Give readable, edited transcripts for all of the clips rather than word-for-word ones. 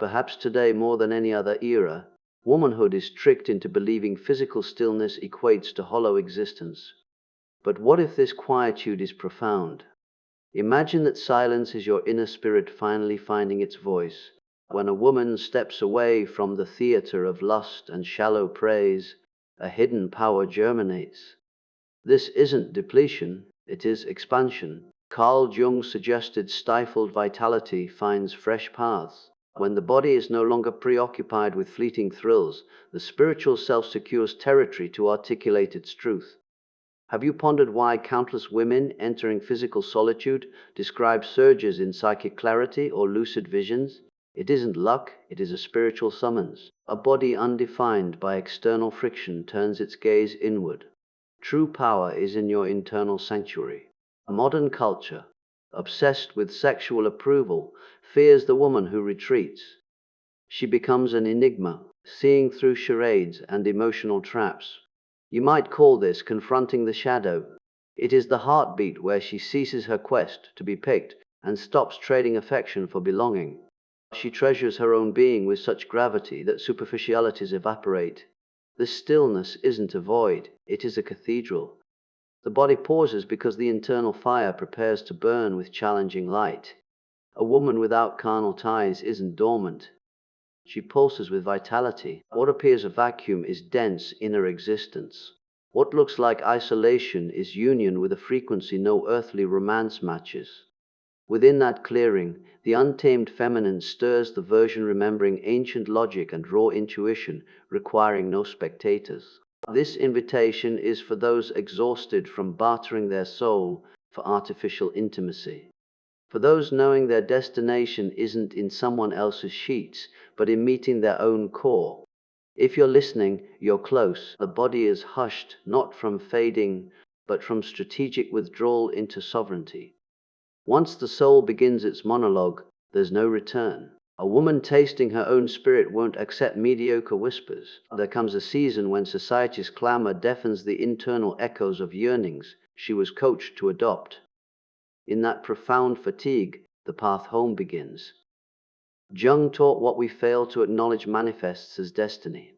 Perhaps today more than any other era, womanhood is tricked into believing physical stillness equates to hollow existence. But what if this quietude is profound? Imagine that silence is your inner spirit finally finding its voice. When a woman steps away from the theater of lust and shallow praise, a hidden power germinates. This isn't depletion, it is expansion. Carl Jung suggested stifled vitality finds fresh paths. When the body is no longer preoccupied with fleeting thrills, the spiritual self secures territory to articulate its truth. Have you pondered why countless women entering physical solitude describe surges in psychic clarity or lucid visions? It isn't luck, it is a spiritual summons. A body undefined by external friction turns its gaze inward. True power is in your internal sanctuary. Modern culture, obsessed with sexual approval, fears the woman who retreats. She becomes an enigma, seeing through charades and emotional traps. You might call this confronting the shadow. It is the heartbeat where she ceases her quest to be picked and stops trading affection for belonging. She treasures her own being with such gravity that superficialities evaporate. This stillness isn't a void, it is a cathedral. The body pauses because the internal fire prepares to burn with challenging light. A woman without carnal ties isn't dormant. She pulses with vitality. What appears a vacuum is dense inner existence. What looks like isolation is union with a frequency no earthly romance matches. Within that clearing, the untamed feminine stirs the version remembering ancient logic and raw intuition, requiring no spectators. This invitation is for those exhausted from bartering their soul for artificial intimacy. For those knowing their destination isn't in someone else's sheets, but in meeting their own core. If you're listening, you're close. The body is hushed, not from fading, but from strategic withdrawal into sovereignty. Once the soul begins its monologue, there's no return. A woman tasting her own spirit won't accept mediocre whispers. There comes a season when society's clamor deafens the internal echoes of yearnings she was coached to adopt. In that profound fatigue, the path home begins. Jung taught what we fail to acknowledge manifests as destiny.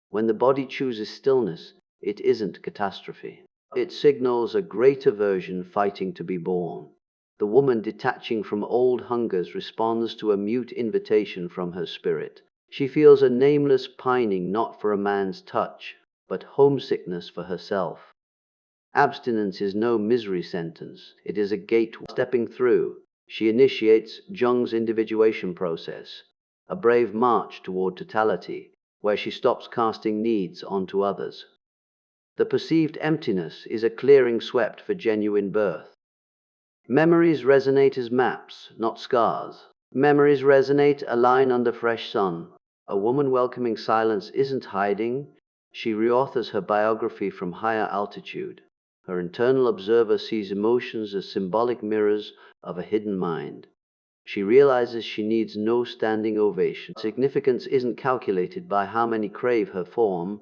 When the body chooses stillness, it isn't catastrophe. It signals a greater version fighting to be born. The woman detaching from old hungers responds to a mute invitation from her spirit. She feels a nameless pining not for a man's touch, but homesickness for herself. Abstinence is no misery sentence, it is a gateway. Stepping through, she initiates Jung's individuation process, a brave march toward totality, where she stops casting needs onto others. The perceived emptiness is a clearing swept for genuine birth. Memories resonate as maps, not scars. Memories resonate, a line under fresh sun. A woman welcoming silence isn't hiding, she reauthors her biography from higher altitude. Her internal observer sees emotions as symbolic mirrors of a hidden mind. She realizes she needs no standing ovation. Significance isn't calculated by how many crave her form,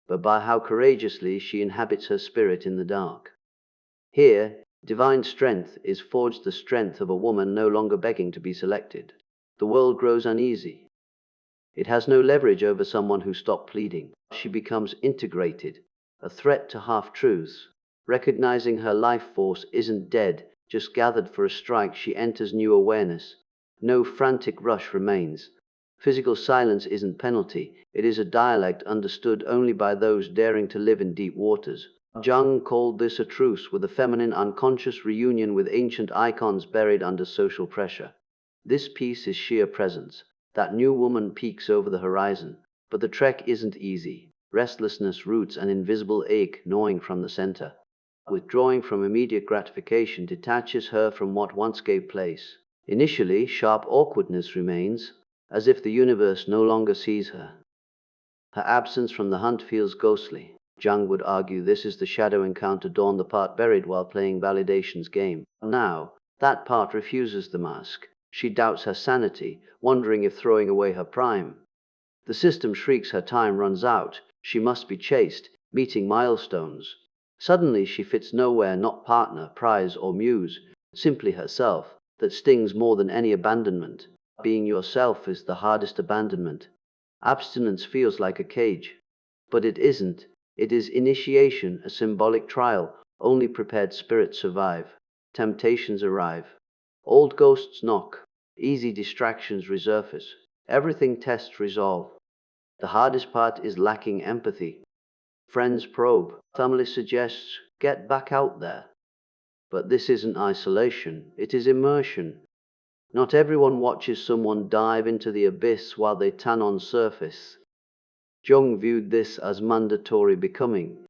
but by how courageously she inhabits her spirit in the dark. Here, divine strength is forged, the strength of a woman no longer begging to be selected. The world grows uneasy. It has no leverage over someone who stopped pleading. She becomes integrated, a threat to half-truths. Recognizing her life force isn't dead, just gathered for a strike, she enters new awareness. No frantic rush remains. Physical silence isn't penalty, it is a dialect understood only by those daring to live in deep waters. Jung called this a truce with the feminine, unconscious reunion with ancient icons buried under social pressure. This peace is sheer presence. That new woman peeks over the horizon, but the trek isn't easy. Restlessness roots an invisible ache gnawing from the center. Withdrawing from immediate gratification detaches her from what once gave place. Initially, sharp awkwardness remains, as if the universe no longer sees her. Her absence from the hunt feels ghostly. Jung would argue this is the shadow encounter dawn, the part buried while playing validation's game. Now, that part refuses the mask. She doubts her sanity, wondering if throwing away her prime. The system shrieks her time runs out. She must be chased, meeting milestones. Suddenly she fits nowhere, not partner, prize, or muse, simply herself, that stings more than any abandonment. Being yourself is the hardest abandonment. Abstinence feels like a cage, but it isn't. It is initiation, a symbolic trial. Only prepared spirits survive. Temptations arrive. Old ghosts knock. Easy distractions resurface. Everything tests resolve. The hardest part is lacking empathy. Friends probe. Family suggests, get back out there. But this isn't isolation, it is immersion. Not everyone watches someone dive into the abyss while they tan on surface. Jung viewed this as mandatory becoming.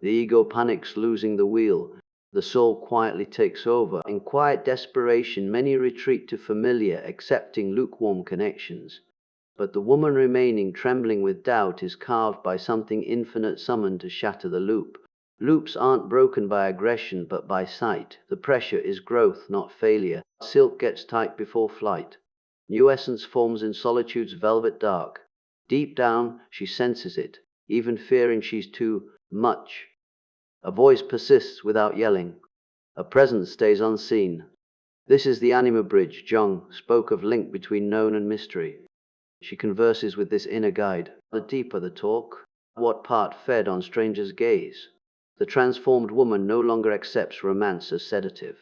The ego panics losing the wheel. The soul quietly takes over. In quiet desperation, many retreat to familiar, accepting lukewarm connections. But the woman remaining trembling with doubt is carved by something infinite summoned to shatter the loop. Loops aren't broken by aggression but by sight. The pressure is growth, not failure. Silk gets tight before flight. New essence forms in solitude's velvet dark. Deep down, she senses it, even fearing she's too much. A voice persists without yelling. A presence stays unseen. This is the anima bridge. Jung spoke of link between known and mystery. She converses with this inner guide. The deeper the talk, what part fed on strangers' gaze? The transformed woman no longer accepts romance as sedative.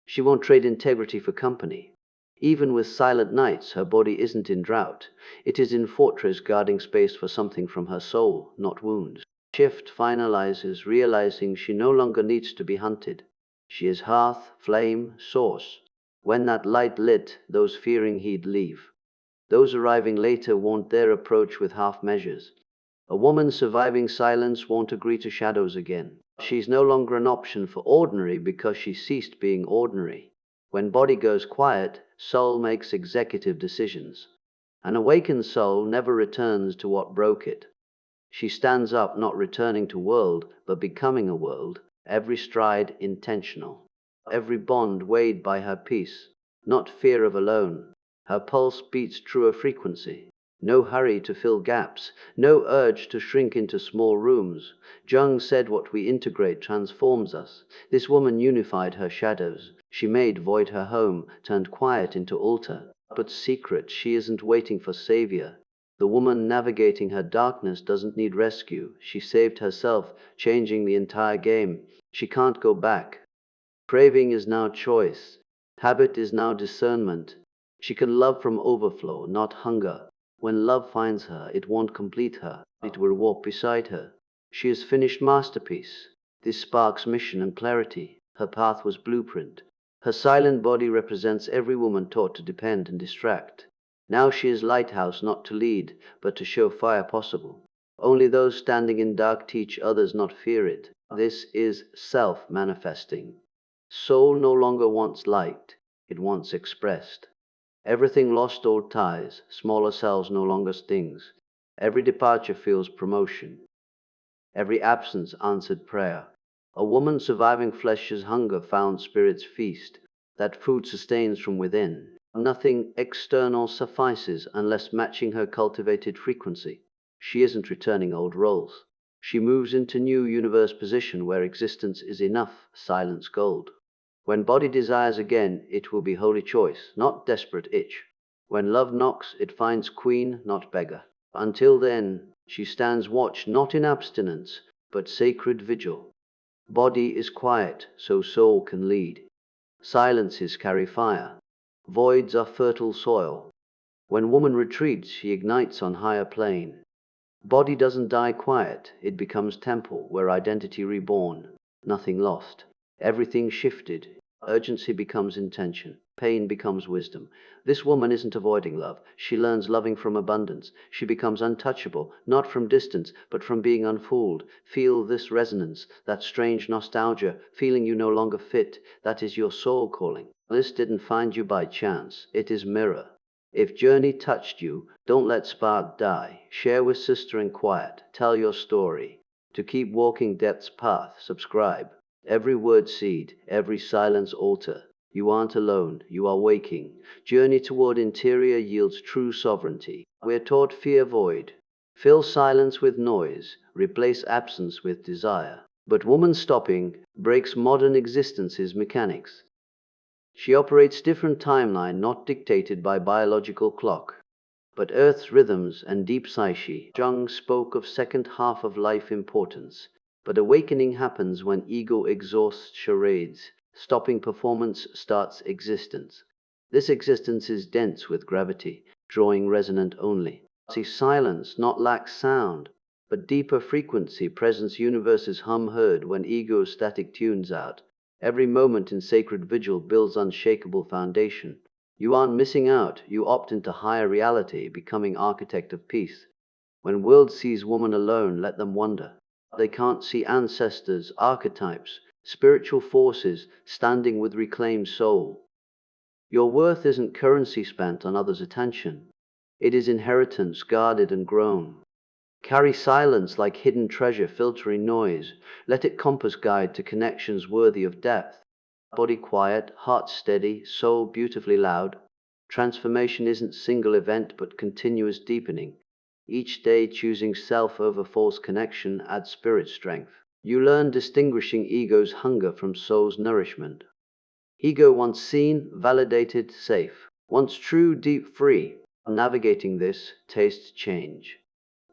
She won't trade integrity for company. Even with silent nights, her body isn't in drought. It is in fortress guarding space for something from her soul, not wounds. Shift finalizes, realizing she no longer needs to be hunted. She is hearth, flame, source. When that light lit, those fearing he'd leave. Those arriving later won't dare approach with half measures. A woman surviving silence won't agree to shadows again. She's no longer an option for ordinary because she ceased being ordinary. When body goes quiet, soul makes executive decisions. An awakened soul never returns to what broke it. She stands up, not returning to world, but becoming a world, every stride intentional. Every bond weighed by her peace, not fear of alone. Her pulse beats truer frequency. No hurry to fill gaps, no urge to shrink into small rooms. Jung said what we integrate transforms us. This woman unified her shadows. She made void her home, turned quiet into altar. But secret, she isn't waiting for savior. The woman navigating her darkness doesn't need rescue. She saved herself, changing the entire game. She can't go back. Craving is now choice. Habit is now discernment. She can love from overflow, not hunger. When love finds her, it won't complete her. It will walk beside her. She has finished masterpiece. This sparks mission and clarity. Her path was blueprint. Her silent body represents every woman taught to depend and distract. Now she is lighthouse, not to lead, but to show fire possible. Only those standing in dark teach others, not fear it. This is self-manifesting. Soul no longer wants light, it wants expressed. Everything lost old ties, smaller selves no longer stings. Every departure feels promotion. Every absence answered prayer. A woman surviving flesh's hunger found spirit's feast. That food sustains from within. Nothing external suffices unless matching her cultivated frequency. She isn't returning old roles. She moves into new universe position where existence is enough, silence gold. When body desires again, it will be holy choice, not desperate itch. When love knocks, it finds queen, not beggar. Until then, she stands watch not in abstinence, but sacred vigil. Body is quiet, so soul can lead. Silences carry fire. Voids are fertile soil. When woman retreats, she ignites on higher plane. Body doesn't die quiet, it becomes temple where identity reborn. Nothing lost. Everything shifted. Urgency becomes intention. Pain becomes wisdom. This woman isn't avoiding love. She learns loving from abundance. She becomes untouchable, not from distance, but from being unfooled. Feel this resonance, that strange nostalgia, feeling you no longer fit. That is your soul calling. This didn't find you by chance. It is mirror. If journey touched you, don't let spark die. Share with sister in quiet. Tell your story. To keep walking depth's path, subscribe. Every word seed, every silence altar. You aren't alone, you are waking. Journey toward interior yields true sovereignty. We're taught fear void. Fill silence with noise, replace absence with desire. But woman stopping breaks modern existence's mechanics. She operates different timeline, not dictated by biological clock, but Earth's rhythms and deep psyche. Jung spoke of second half of life importance, but awakening happens when ego exhausts charades, stopping performance starts existence. This existence is dense with gravity, drawing resonant only. See silence not lacks sound, but deeper frequency presence universes hum heard when ego's static tunes out. Every moment in sacred vigil builds unshakable foundation. You aren't missing out, you opt into higher reality, becoming architect of peace. When world sees woman alone, let them wonder. They can't see ancestors, archetypes, spiritual forces standing with reclaimed soul. Your worth isn't currency spent on others' attention. It is inheritance guarded and grown. Carry silence like hidden treasure filtering noise. Let it compass guide to connections worthy of depth. Body quiet, heart steady, soul beautifully loud. Transformation isn't single event but continuous deepening. Each day choosing self over false connection adds spirit strength. You learn distinguishing ego's hunger from soul's nourishment. Ego once seen, validated, safe. Once true, deep, free. Navigating this, tastes change.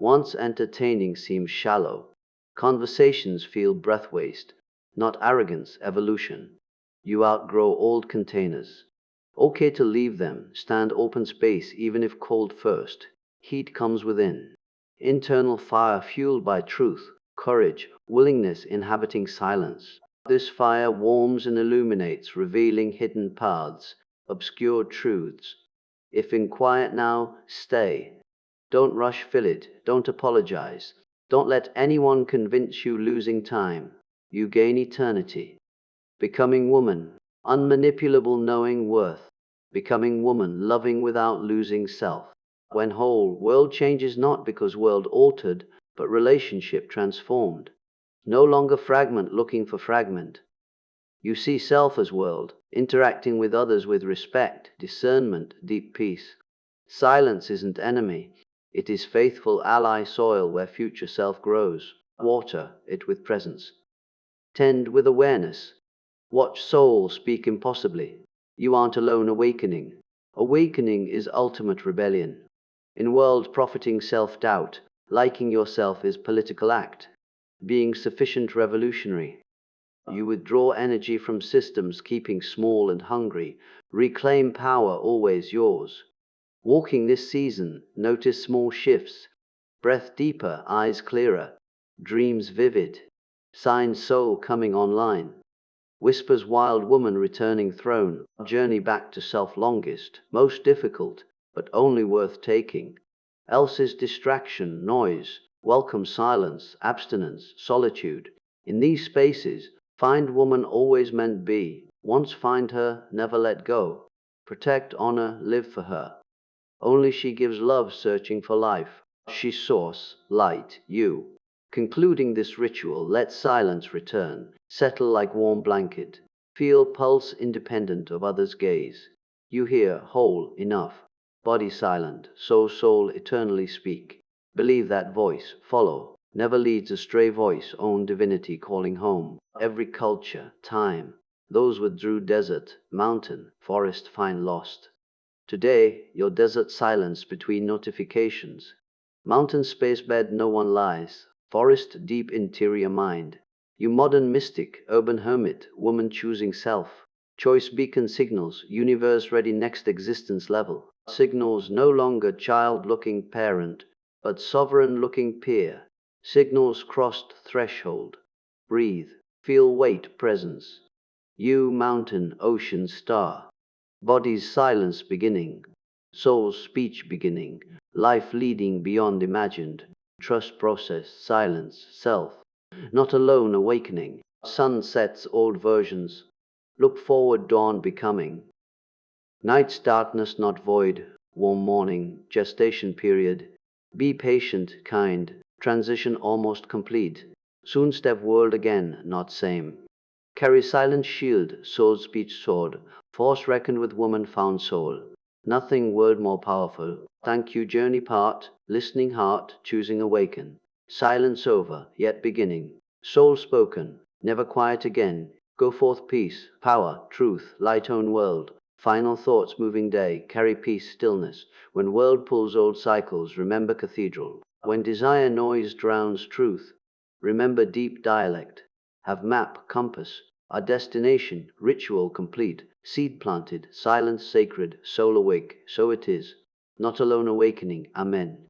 Once entertaining seems shallow. Conversations feel breath waste, not arrogance, evolution. You outgrow old containers. Okay to leave them, stand open space even if cold first. Heat comes within. Internal fire fueled by truth, courage, willingness inhabiting silence. This fire warms and illuminates, revealing hidden paths, obscured truths. If in quiet now, stay. Don't rush, fill it. Don't apologize. Don't let anyone convince you losing time. You gain eternity. Becoming woman, unmanipulable knowing worth. Becoming woman, loving without losing self. When whole, world changes not because world altered, but relationship transformed. No longer fragment looking for fragment. You see self as world, interacting with others with respect, discernment, deep peace. Silence isn't enemy. It is faithful ally soil where future self grows. Water it with presence. Tend with awareness. Watch soul speak impossibly. You aren't alone awakening. Awakening is ultimate rebellion. In world profiting self-doubt, liking yourself is political act. Being sufficient revolutionary. You withdraw energy from systems keeping small and hungry. Reclaim power always yours. Walking this season, notice small shifts. Breath deeper, eyes clearer. Dreams vivid. Signs soul coming online. Whispers wild woman returning throne. Journey back to self longest, most difficult, but only worth taking. Else is distraction, noise. Welcome silence, abstinence, solitude. In these spaces, find woman always meant be. Once find her, never let go. Protect, honor, live for her. Only she gives love searching for life. She source, light, you. Concluding this ritual, let silence return, settle like warm blanket. Feel pulse independent of others' gaze. You hear, whole, enough. Body silent, soul eternally speak. Believe that voice, follow. Never leads a stray voice, own divinity calling home. Every culture, time. Those withdrew desert, mountain, forest find lost. Today, your desert silence between notifications. Mountain space bed no one lies. Forest deep interior mind. You modern mystic, urban hermit, woman choosing self. Choice beacon signals, universe ready next existence level. Signals no longer child looking parent, but sovereign looking peer. Signals crossed threshold. Breathe, feel weight presence. You mountain, ocean, star. Body's silence beginning, soul's speech beginning, life leading beyond imagined, trust process, silence, self, not alone awakening, sun sets old versions, look forward dawn becoming, night's darkness not void, warm morning, gestation period, be patient, kind, transition almost complete, soon step world again, not same. Carry silent shield, soul speech sword, force reckoned with woman found soul. Nothing word more powerful. Thank you journey part, listening heart, choosing awaken. Silence over, yet beginning. Soul spoken, never quiet again. Go forth peace, power, truth, light own world. Final thoughts moving day, carry peace, stillness. When world pulls old cycles, remember cathedral. When desire noise drowns truth, remember deep dialect. Have map, compass, our destination, ritual complete, seed planted, silence sacred, soul awake. So it is. Not alone awakening. Amen.